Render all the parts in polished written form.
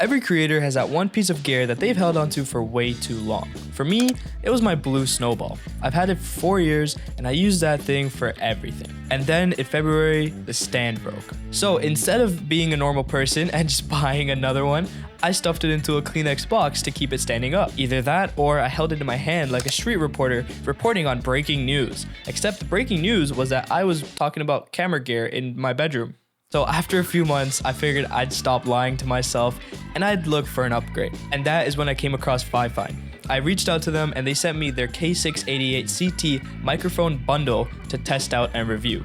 Every creator has that one piece of gear that they've held onto for way too long. For me, it was my blue snowball. I've had it for 4 years and I used that thing for everything. And then in February, the stand broke. So instead of being a normal person and just buying another one, I stuffed it into a Kleenex box to keep it standing up. Either that or I held it in my hand like a street reporter reporting on breaking news. Except the breaking news was that I was talking about camera gear in my bedroom. So after a few months, I figured I'd stop lying to myself and I'd look for an upgrade. And that is when I came across Fifine. I reached out to them and they sent me their K688CT Microphone bundle to test out and review.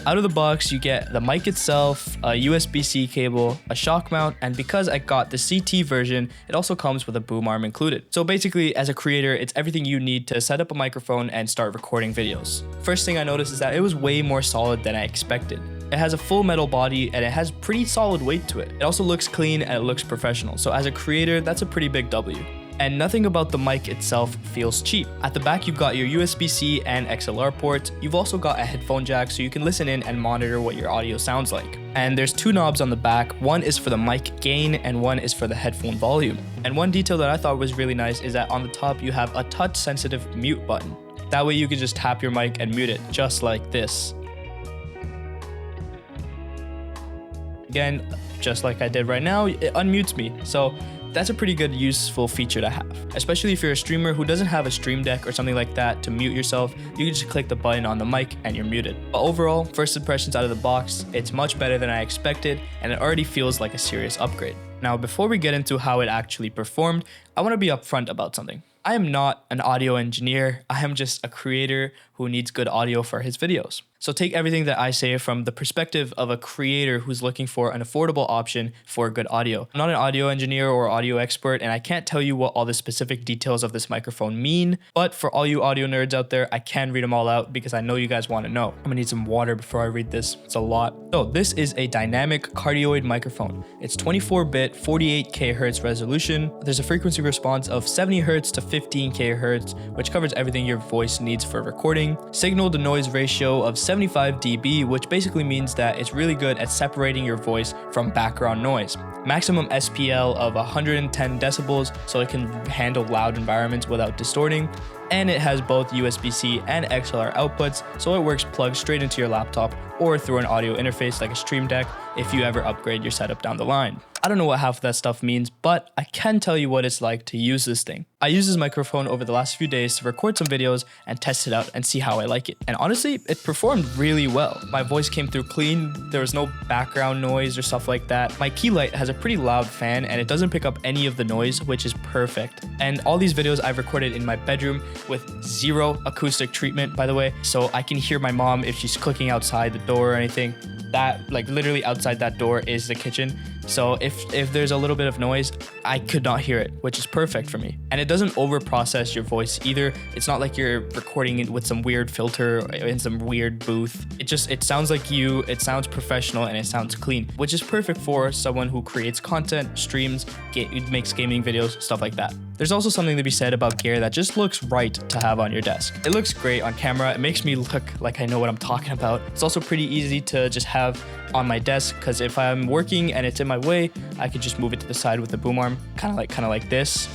Out of the box, you get the mic itself, a USB-C cable, a shock mount, and because I got the CT version, it also comes with a boom arm included. So basically, as a creator, it's everything you need to set up a microphone and start recording videos. First thing I noticed is that it was way more solid than I expected. It has a full metal body and it has pretty solid weight to it. It also looks clean and it looks professional. So as a creator, that's a pretty big W. And nothing about the mic itself feels cheap. At the back, you've got your USB-C and XLR ports. You've also got a headphone jack so you can listen in and monitor what your audio sounds like. And there's two knobs on the back. One is for the mic gain and one is for the headphone volume. And one detail that I thought was really nice is that on the top, you have a touch sensitive mute button. That way you can just tap your mic and mute it just like this. Again, just like I did right now, it unmutes me. So that's a pretty good useful feature to have, especially if you're a streamer who doesn't have a stream deck or something like that to mute yourself. You can just click the button on the mic and you're muted. But overall, first impressions out of the box, it's much better than I expected and it already feels like a serious upgrade. Now, before we get into how it actually performed, I want to be upfront about something. I am not an audio engineer. I am just a creator who needs good audio for his videos. So take everything that I say from the perspective of a creator who's looking for an affordable option for good audio. I'm not an audio engineer or audio expert, and I can't tell you what all the specific details of this microphone mean, but for all you audio nerds out there, I can read them all out because I know you guys want to know. I'm gonna need some water before I read this. It's a lot. So this is a dynamic cardioid microphone. It's 24-bit, 48 kHz resolution. There's a frequency response of 70 Hz to 15 kHz, which covers everything your voice needs for recording. Signal to noise ratio of 75 dB, which basically means that it's really good at separating your voice from background noise. Maximum SPL of 110 decibels, so it can handle loud environments without distorting. And it has both USB-C and XLR outputs, so it works plugged straight into your laptop or through an audio interface like a Stream Deck if you ever upgrade your setup down the line. I don't know what half of that stuff means, but I can tell you what it's like to use this thing. I used this microphone over the last few days to record some videos and test it out and see how I like it. And honestly, it performed really well. My voice came through clean, there was no background noise or stuff like that. My key light has a pretty loud fan and it doesn't pick up any of the noise, which is perfect. And all these videos I've recorded in my bedroom with zero acoustic treatment, by the way, so I can hear my mom if she's cooking outside the door or anything. That, like, literally outside that door is the kitchen. So if there's a little bit of noise, I could not hear it, which is perfect for me. And it doesn't over-process your voice either. It's not like you're recording it with some weird filter in some weird booth. It sounds like you, it sounds professional, and it sounds clean, which is perfect for someone who creates content, streams, makes gaming videos, stuff like that. There's also something to be said about gear that just looks right to have on your desk. It looks great on camera. It makes me look like I know what I'm talking about. It's also pretty easy to just have on my desk, because if I'm working and it's in my way, I could just move it to the side with the boom arm, kind of like this.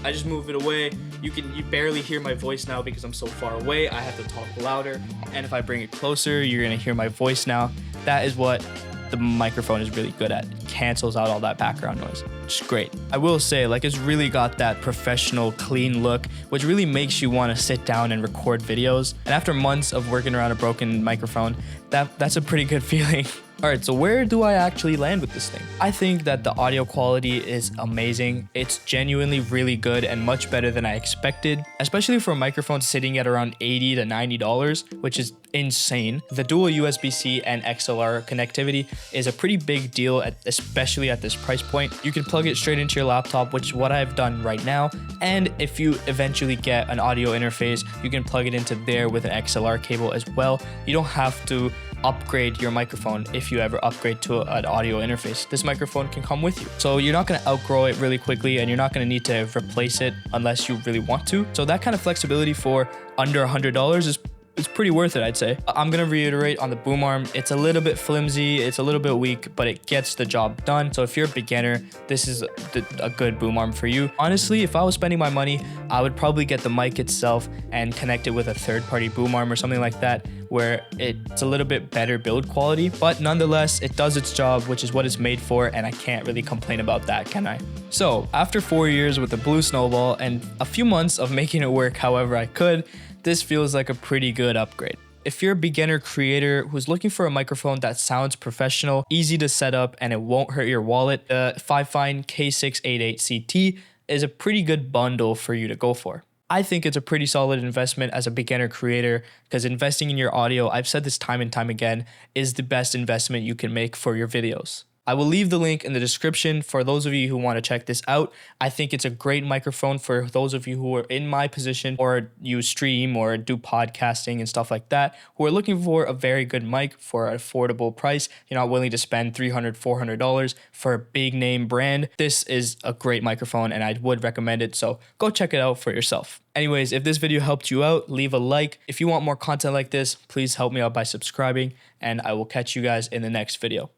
I just move it away. You barely hear my voice now because I'm so far away. I have to talk louder, and if I bring it closer, you're gonna hear my voice now. That is what the microphone is really good at. It cancels out all that background noise, which is great. I will say, like, it's really got that professional, clean look, which really makes you want to sit down and record videos. And after months of working around a broken microphone, that's a pretty good feeling. Alright, so where do I actually land with this thing? I think that the audio quality is amazing. It's genuinely really good and much better than I expected, especially for a microphone sitting at around $80 to $90, which is insane. The dual USB-C and XLR connectivity is a pretty big deal, especially at this price point. You can plug it straight into your laptop, which is what I've done right now. And if you eventually get an audio interface, you can plug it into there with an XLR cable as well. You don't have to upgrade your microphone if you ever upgrade to an audio interface. This microphone can come with you. So you're not going to outgrow it really quickly, and you're not going to need to replace it unless you really want to. So that kind of flexibility for under $100 is it's pretty worth it, I'd say. I'm gonna reiterate on the boom arm. It's a little bit flimsy, it's a little bit weak, but it gets the job done. So if you're a beginner, this is a good boom arm for you. Honestly, if I was spending my money, I would probably get the mic itself and connect it with a third-party boom arm or something like that, where it's a little bit better build quality, but nonetheless, it does its job, which is what it's made for, and I can't really complain about that, can I? So after 4 years with the Blue Snowball and a few months of making it work however I could, this feels like a pretty good upgrade. If you're a beginner creator who's looking for a microphone that sounds professional, easy to set up, and it won't hurt your wallet, the Fifine K688CT is a pretty good bundle for you to go for. I think it's a pretty solid investment as a beginner creator, because investing in your audio, I've said this time and time again, is the best investment you can make for your videos. I will leave the link in the description for those of you who want to check this out. I think it's a great microphone for those of you who are in my position or you stream or do podcasting and stuff like that, who are looking for a very good mic for an affordable price. You're not willing to spend $300, $400 for a big name brand. This is a great microphone and I would recommend it. So go check it out for yourself. Anyways, if this video helped you out, leave a like. If you want more content like this, please help me out by subscribing, and I will catch you guys in the next video.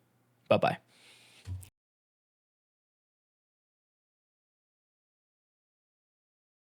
Bye-bye.